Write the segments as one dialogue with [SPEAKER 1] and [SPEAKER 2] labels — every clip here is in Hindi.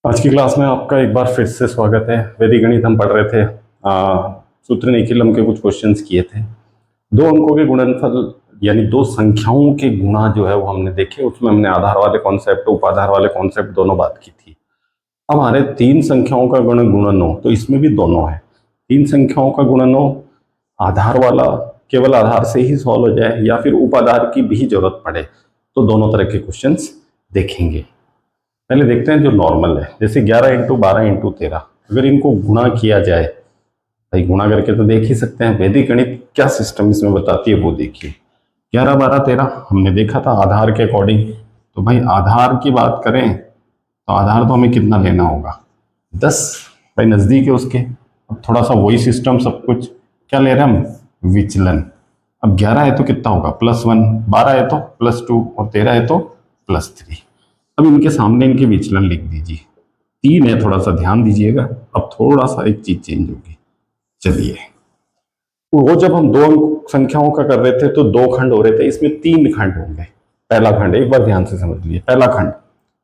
[SPEAKER 1] आज की क्लास में आपका एक बार फिर से स्वागत है। वैदिक गणित हम पढ़ रहे थे। सूत्र निखिलम के कुछ क्वेश्चंस किए थे। दो अंकों के गुणनफल यानी दो संख्याओं के गुणा जो है वो हमने देखे। उसमें हमने आधार वाले कॉन्सेप्ट उपाधार वाले कॉन्सेप्ट दोनों बात की थी। अब हमारे तीन संख्याओं का गुणन हो तो इसमें भी दोनों है। तीन संख्याओं का गुणन हो, आधार वाला केवल आधार से ही सॉल्व हो जाए या फिर उपाधार की भी जरूरत पड़े, तो दोनों तरह के क्वेश्चंस देखेंगे। पहले देखते हैं जो नॉर्मल है, जैसे 11 इंटू 12 इंटू 13, अगर इनको गुणा किया जाए, भाई गुणा करके तो देख ही सकते हैं। वैदिक गणित क्या सिस्टम इसमें बताती है वो देखिए। 11 12 13 हमने देखा था आधार के अकॉर्डिंग। तो भाई आधार की बात करें तो आधार तो हमें कितना लेना होगा, 10। भाई नजदीक है उसके। अब थोड़ा सा वही सिस्टम सब कुछ, क्या ले रहे हैं हम, विचलन। अब 11 है तो कितना होगा, +1, 12 है तो +2 और 13 है तो +3। अब इनके सामने इनके विचलन लिख दीजिए। 3 है, थोड़ा सा ध्यान दीजिएगा। अब थोड़ा सा एक चीज चेंज होगी। चलिए, वो जब हम दो अंक संख्याओं का कर रहे थे तो दो खंड हो रहे थे, इसमें तीन खंड होंगे। पहला खंड एक बार ध्यान से समझ लीजिए। पहला खंड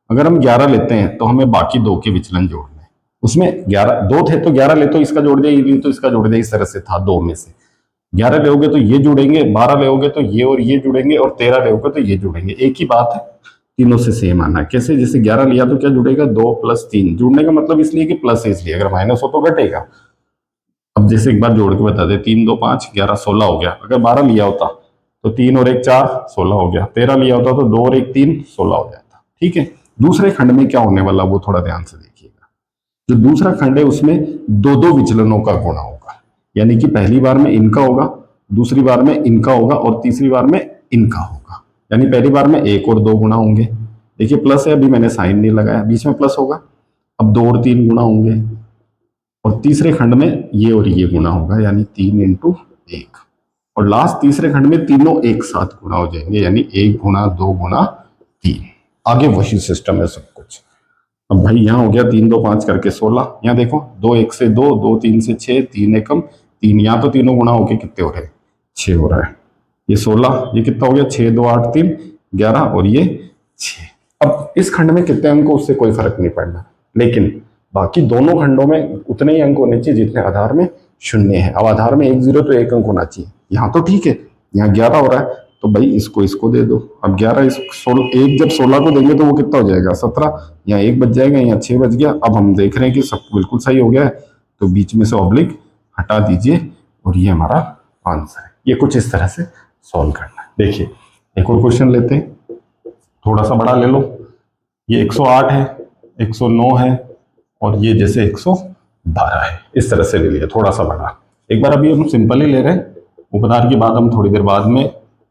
[SPEAKER 1] अगर हम 11 लेते हैं तो हमें बाकी दो के विचलन जोड़ने हैं। उसमें 11 दो थे तो 11 ले तो इसका जोड़ दिया, ये तो इसका जोड़ दिया। इस तरह से था दो में से। 11 लोगे तो ये जुड़ेंगे, 12 लोगे तो ये और ये जुड़ेंगे, और 13 लोगे तो ये जुड़ेंगे। एक ही बात है, तीनों से सेम आना है। कैसे, जैसे 11 लिया तो क्या जुड़ेगा, 2 + 3। जुड़ने का मतलब इसलिए कि प्लस है, इसलिए अगर माइनस हो तो घटेगा। अब जैसे एक बार जोड़ के बता दे, 3 2 5 11 16 हो गया। अगर 12 लिया होता तो 3 और 1 4 16 हो गया। 13 लिया होता तो 2 और 1 3 16 हो जाता। ठीक है। दूसरे खंड में क्या होने वाला वो थोड़ा ध्यान से देखिएगा। जो दूसरा खंड है उसमें दो दो विचलनों का गुणा होगा। यानी कि पहली बार में इनका होगा, दूसरी बार में इनका होगा, और तीसरी बार में इनका होगा। यानी पहली बार में एक और दो गुणा होंगे। देखिए प्लस है, अभी मैंने साइन नहीं लगाया, बीच में प्लस होगा। अब दो और तीन गुणा होंगे, और तीसरे खंड में ये और ये गुणा होगा, यानी 3 इंटू 1। और लास्ट तीसरे खंड में तीनों एक साथ गुणा हो जाएंगे, यानी 1 गुणा 2 गुणा 3। आगे वही सिस्टम है सब कुछ। अब भाई यहाँ हो गया 3 2 5 करके 16। यहाँ देखो 2 1 से 2, 2 3 से 6, 3 एकम 3। यहाँ तो तीनों गुणा होके कितने हो रहे हैं, 6 हो रहा है। ये 16, ये कितना हो गया, 6 2 8 3 11, और ये 6। अब इस खंड में कितने अंक, उससे कोई फर्क नहीं पड़ना, लेकिन बाकी दोनों खंडों में उतने ही अंक होने चाहिए जितने आधार में शून्य है। अब आधार में 1 0 तो 1 अंक होना चाहिए। यहाँ तो ठीक है, यहाँ 11 हो रहा है तो भाई इसको इसको दे दो। अब 11 इस 16, एक जब 16 को देंगे तो वो कितना हो जाएगा, 17। यहाँ 1 बच जाएगा, यहाँ 6 बच गया। अब हम देख रहे हैं कि सब बिल्कुल सही हो गया है, तो बीच में से ऑब्लिक हटा दीजिए, और ये हमारा आंसर है। ये कुछ इस तरह से सॉल्व करना है। देखिए एक और क्वेश्चन लेते हैं, थोड़ा सा बड़ा ले लो। ये 108 है, 109 है, और ये जैसे 112 है। इस तरह से ले लिया, थोड़ा सा बड़ा। एक बार अभी हम सिंपल ही ले रहे हैं, उपधार की बात हम थोड़ी देर बाद में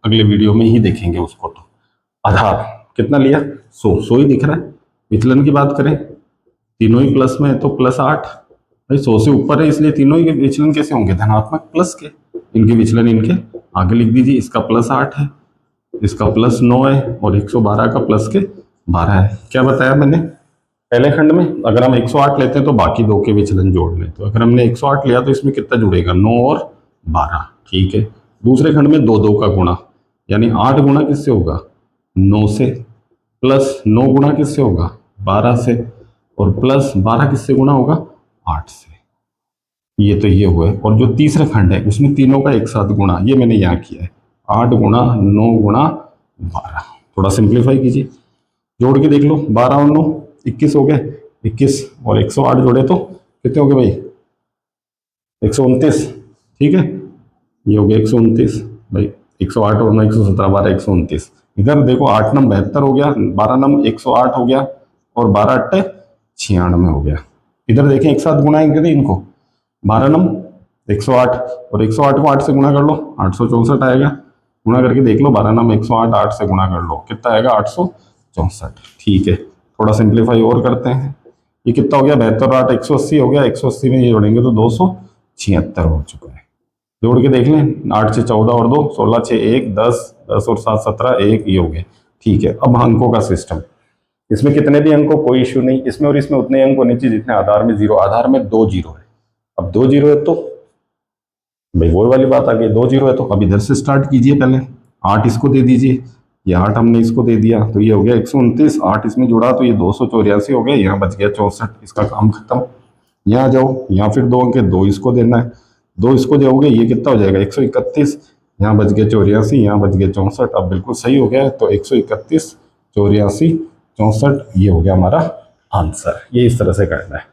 [SPEAKER 1] अगले वीडियो में ही देखेंगे उसको। तो आधार कितना लिया, 100 ही दिख रहा है। विचलन की बात करें, तीनों ही प्लस में है तो +8। भाई 100 से ऊपर है, इसलिए तीनों ही विचलन कैसे होंगे, धनात्मक प्लस के। इनके विचलन इनके आगे लिख दीजिए। इसका +8 है, इसका +9 है, और 112 का प्लस के 12 है। क्या बताया मैंने पहले खंड में, अगर हम 108 लेते हैं तो बाकी दो के विचलन जोड़ लें। तो अगर हमने 108 लिया तो इसमें कितना जुड़ेगा, 9 और 12। ठीक है। दूसरे खंड में दो दो का गुणा, यानी 8 गुणा किससे होगा, 9 से, प्लस 9 गुणा किससे होगा, 12 से, और प्लस 12 किससे गुणा होगा, 8 से। ये तो ये हुआ है। और जो तीसरा खंड है उसमें तीनों का एक साथ गुणा, ये मैंने यहाँ किया है, 8 गुणा 9 गुणा 12। थोड़ा सिंप्लीफाई कीजिए, जोड़ के देख लो, 12 और 9 21 हो गए। 21 और 108 जोड़े तो कितने हो गए भाई, 129। ठीक है, ये हो गया 129। भाई 108 और 9 117, 12 129। इधर देखो 8 नम 72 हो गया, 12 नम 108 हो गया, और 12 अट्टे 96 हो गया। इधर देखें एक साथ गुणाएंगे तो इनको, 12 नम 108, और 108 को 8 से गुणा कर लो, 864 आएगा। गुणा करके देख लो, 12 नम 108, 8 से गुणा कर लो, कितना आएगा, 864। ठीक है, थोड़ा सिंप्लीफाई और करते हैं। ये कितना हो गया, 72 8 180 हो गया। 180 में ये जोड़ेंगे तो 276 हो चुका है। जोड़ के देख लें, 8 से 14 और 2 16, 6 1 10, 10 और 7 17, 1 ये हो गए। ठीक है। अब अंकों का सिस्टम, इसमें कितने भी अंक हो कोई इश्यू नहीं, इसमें और इसमें उतने अंक होने चाहिए जितने आधार में 0। आधार में 2 0 है। अब 2 0 है तो भाई वो वाली बात आ गई, 2 0 है तो अब इधर से स्टार्ट कीजिए। पहले 8 इसको दे दीजिए, ये 8 हमने इसको दे दिया तो ये हो गया 129, 8 इसमें जुड़ा तो ये 284 हो गया, यहाँ बच गया 64, इसका काम खत्म। यहाँ जाओ, यहाँ फिर 2 अंक 2 इसको देना है, 2 इसको दोगे ये कितना हो जाएगा 131, यहाँ बच गया 84, यहाँ बच गया 64। अब बिल्कुल सही हो गया, तो 131, 84, 64 ये हो गया हमारा आंसर। ये इस तरह से करना है,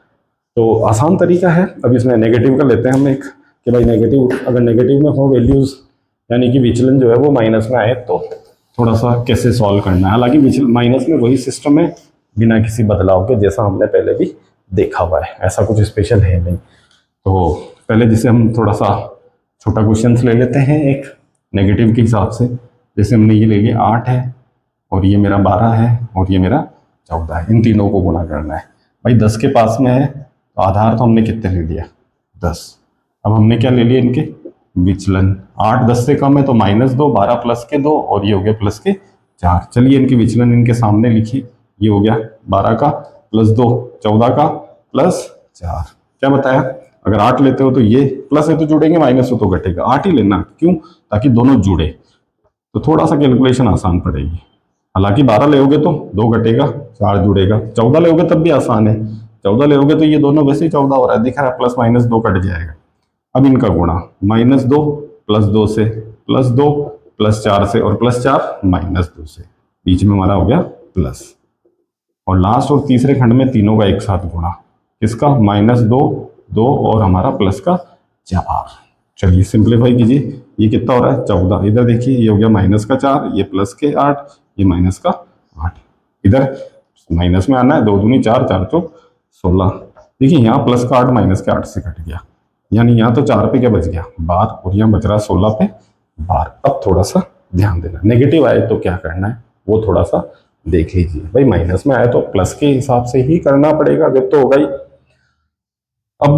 [SPEAKER 1] तो आसान तरीका है। अब इसमें नेगेटिव का लेते हैं हम एक, कि भाई नेगेटिव, अगर नेगेटिव में हो वैल्यूज यानी कि विचलन जो है वो माइनस में आए तो थोड़ा सा कैसे सॉल्व करना है। हालांकि माइनस में वही सिस्टम है बिना किसी बदलाव के, जैसा हमने पहले भी देखा हुआ है, ऐसा कुछ स्पेशल है नहीं। तो पहले जैसे हम थोड़ा सा छोटा क्वेश्चन ले लेते हैं एक नेगेटिव के हिसाब से। जैसे हमने ये ले लिया 8 है और ये मेरा 12 है और ये मेरा 14 है, इन तीनों को गुणा करना है। भाई 10 के पास में है तो आधार तो हमने कितने ले लिया 10। अब हमने क्या ले लिया इनके विचलन, 8 10 से कम है तो -2, 12 प्लस के 2 और ये हो गया प्लस के 4। चलिए इनके विचलन इनके सामने लिखिए, ये हो गया 12 का प्लस 2, 14 का प्लस 4। क्या बताया, अगर 8 लेते हो तो ये प्लस है तो जुड़ेंगे, माइनस हो तो घटेगा, 8 ही लेना। क्यों, ताकि दोनों जुड़े, तो थोड़ा सा कैलकुलेशन आसान पड़ेगी। हालांकि 12 लेोगे तो 2 घटेगा, 4 जुड़ेगा, 14 लेोगे तब भी आसान है, 14 लेोगे तो ये दोनों वैसे ही 14 हो रहा है, दिख रहा है, प्लस माइनस 2 कट जाएगा। अब इनका गुणा -2 प्लस 2 से, प्लस 2 प्लस 4 से और प्लस 4 -2 से, बीच में हमारा हो गया प्लस। और लास्ट और तीसरे खंड में तीनों का एक साथ गुणा, किसका -2, 2 और हमारा प्लस का 4। चलिए सिंप्लीफाई कीजिए, ये कितना हो रहा है 14, इधर देखिए ये हो गया माइनस का 4, ये प्लस के 8, ये माइनस का 8, इधर माइनस में आना है, 2 दूनी 4, 4 चौक 16। देखिए यहाँ प्लस का 8 माइनस के 8 से कट गया, यानी यहाँ तो 4 पे क्या बच गया 12 और यहाँ बच रहा 16 पे 12। अब थोड़ा सा ध्यान देना, नेगेटिव आए तो क्या करना है वो थोड़ा सा देख लीजिए। भाई माइनस में आए तो प्लस के हिसाब से ही करना पड़ेगा, जब तो होगा ही। अब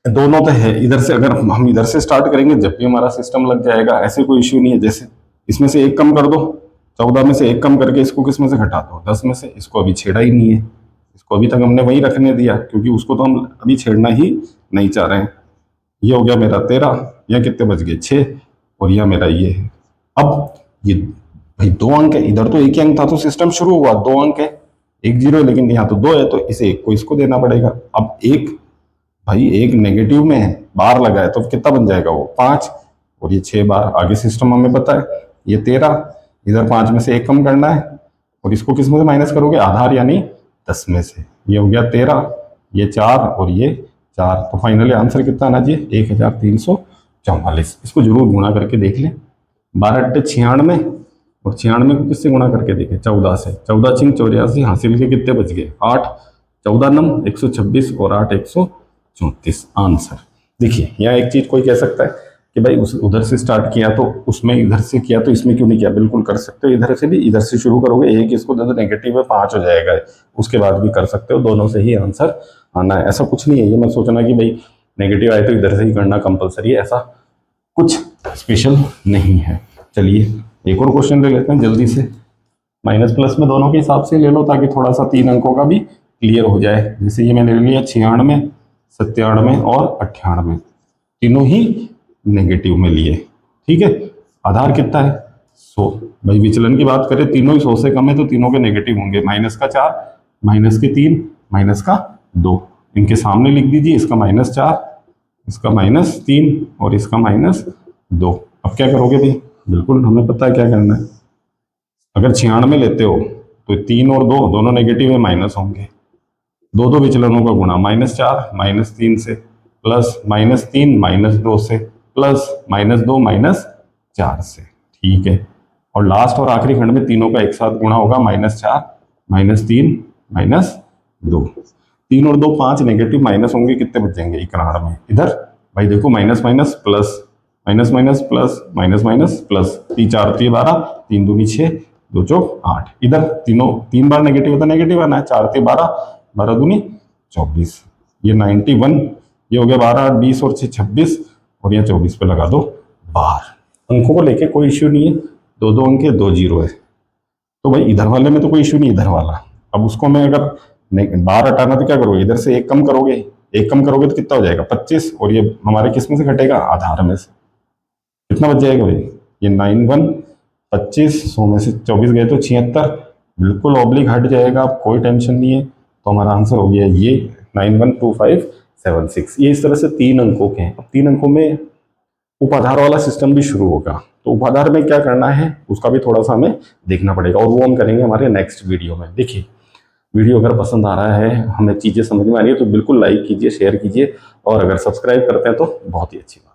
[SPEAKER 1] दोनों तो है, इधर से अगर हम इधर से स्टार्ट करेंगे जब भी हमारा सिस्टम लग जाएगा, ऐसे कोई इश्यू नहीं है। जैसे इसमें से एक कम कर दो, 14 में से एक कम करके इसको किस में से घटा दो 10 में से, इसको अभी छेड़ा ही नहीं है, इसको अभी तक हमने वही रखने दिया क्योंकि उसको तो हम अभी छेड़ना ही नहीं चाह रहे हैं। ये हो गया मेरा 13, या कितने बच गए 6 और यह मेरा ये है। अब ये भाई 2 अंक है, इधर तो एक ही अंक था तो सिस्टम शुरू हुआ, 2 अंक है, 1 0 है, लेकिन यहाँ तो 2 है तो इसे एक को इसको देना पड़ेगा। अब एक भाई एक नेगेटिव में है, बार लगा है तो कितना बन जाएगा वो 5 और ये 6 बार, आगे सिस्टम हमें पता है। ये 13, इधर 5 में से एक कम करना है और इसको किस में से माइनस करोगे आधार यानी 10 में से, ये हो गया 13, ये 4 और ये 4। तो फाइनली आंसर कितना आना चाहिए 1344। इसको जरूर गुणा करके देख लें, 12 8 96 और 96 को किससे गुणा करके देखें 14 से, 14 छिंग 84, हासिल के कितने बच गए 8, 14 नम 126 और 8 134 आंसर। देखिए यहाँ एक चीज कोई कह सकता है कि भाई उस उधर से स्टार्ट किया तो उसमें इधर से किया तो इसमें क्यों नहीं किया, बिल्कुल कर सकते हो, इधर से भी, इधर से शुरू करोगे, एक इसको दे दो नेगेटिव है 5 हो जाएगा, उसके बाद भी कर सकते हो, दोनों से ही आंसर आना है, ऐसा कुछ नहीं है। ये मत सोचना कि भाई नेगेटिव आए तो इधर से ही करना कंपलसरी है, ऐसा कुछ स्पेशल नहीं है। चलिए एक और क्वेश्चन ले लेते हैं जल्दी से, माइनस प्लस में दोनों के हिसाब से ले लो ताकि थोड़ा सा 3 अंकों का भी क्लियर हो जाए। जैसे ये मैंने ले लिया 96, 97 और 98, तीनों ही नेगेटिव में लिए, ठीक है। आधार कितना है 100, भाई विचलन की बात करें तीनों ही 100 से कम है तो तीनों के नेगेटिव होंगे, माइनस का 4, माइनस के 3, माइनस का 2, इनके सामने लिख दीजिए, इसका -4, इसका -3 और इसका -2। अब क्या करोगे भाई, बिल्कुल हमें पता है क्या करना है। अगर 96 लेते हो तो 3 और 2 दोनों नेगेटिव है, माइनस होंगे, दो विचलनों का गुणा, -4 -3 से, प्लस -3 -2 से, प्लस -2 -4 से, ठीक है। और लास्ट और आखिरी खंड में तीनों का एक साथ गुणा होगा, -4 -3 -2, 3 और 2 5 नेगेटिव माइनस होंगे, कितने बच जाएंगे 91 में। इधर भाई देखो minus minus plus, minus minus plus, minus minus plus, 3 4 12, 3 दूनी 6, 2 चौक 8, इधर तीनों 3 बार नेगेटिव होता नेगेटिव आना है, 4 12, 12 दूनी 24, ये 91, ये हो गया 12 8 20 और 6 26 और यहाँ 24 पे लगा दो बार। अंकों को लेके कोई इश्यू नहीं है, 2 अंक है 2 0 है, तो भाई इधर वाले में तो कोई इश्यू नहीं, इधर वाला। अब उसको मैं अगर बार हटाना तो क्या करोगे, इधर से एक कम करोगे, एक कम करोगे तो कितना हो जाएगा 25 और ये हमारे किस में से घटेगा आधार में से, कितना बच जाएगा भाई ये 91 25, 100 में से 24 गए तो 76, बिल्कुल ऑब्लिक हट जाएगा, आप कोई टेंशन नहीं है। तो हमारा आंसर हो गया ये 912576। ये इस तरह से 3 अंकों के हैं। अब 3 अंकों में उपाधार वाला सिस्टम भी शुरू होगा, तो उपाधार में क्या करना है उसका भी थोड़ा सा हमें देखना पड़ेगा, और वो हम करेंगे हमारे नेक्स्ट वीडियो में। देखिए, वीडियो अगर पसंद आ रहा है, हमें चीज़ें समझ में आ रही है, तो बिल्कुल लाइक कीजिए, शेयर कीजिए, और अगर सब्सक्राइब करते हैं तो बहुत ही अच्छी बात।